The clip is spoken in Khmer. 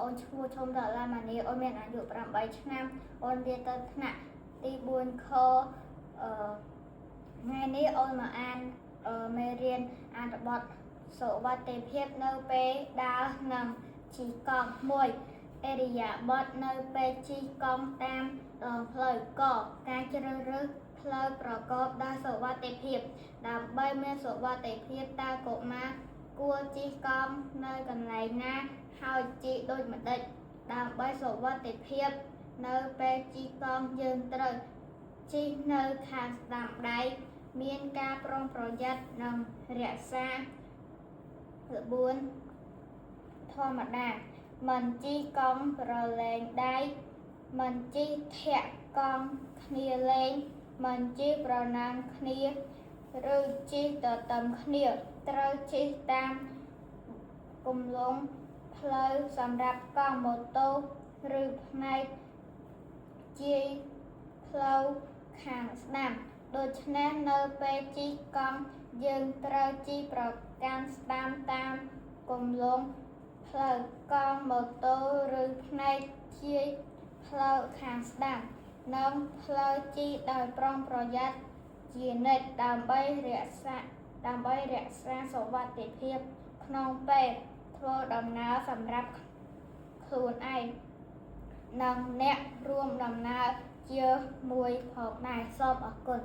អូនឈ្មោះឈុំដុល្លារម៉ានីអូនមានអាយុ8ឆ្នាំអូនរៀនទៅថ្នាក់ទី4ខថ្ងៃនេះអូនមកអានមេរៀនអត្ថបទសុវត្ថិភាពនៅពេលដើរនិងជិះកង់1ឥរិយាបថនៅពេលជិះកង់តាមដងផ្លូវកការជ្រើសរើសផ្លូវប្រកបដោយសុវត្ថិភាពដើម្បីមានសុវត្ថិភាពតើកុមារគួរជិះកង់នៅកន្លែងណាហើយជិះដូចម្តេចដើម្បីសុវត្ថិភាពនៅពេលជិះកង់យើងត្រូវជិះនៅខាងស្ដាំដៃមានការប្រុងប្រយ័ត្ននិងរក្សាក្បួនធម្មតាមិនជិះកង់ប្រឡែងដៃមិនជិះធាក់កង់គ្នាលេងមិនជិះប្រណាំងគ្នាឬជិះទទឹមគ្នាត្រូវជិះតាមគន្លងផ្លូវសម្រាប់កង់ម៉ូតូឬផ្នែកជាយផ្លូវខាងស្ដាំដូច្នេះនៅពេលជិះកង់យើងត្រូវជិះប្រកាន់ស្ដាំតាមគន្លងផ្លូវកង់ម៉ូតូឬផ្នែកជាយផ្លូវខាងស្ដាំនិងផ្លូវជិះដោយប្រុងប្រយ័ត្នជានិច្ចដើម្បីរក្សាសុវត្ថិភាពក្នុងពេលធ្វើដំណើរសម្រាប់ខ្លួនឯងនិងអ្នករួមដំណើរជាមួយផងដែរសូមអរគុណ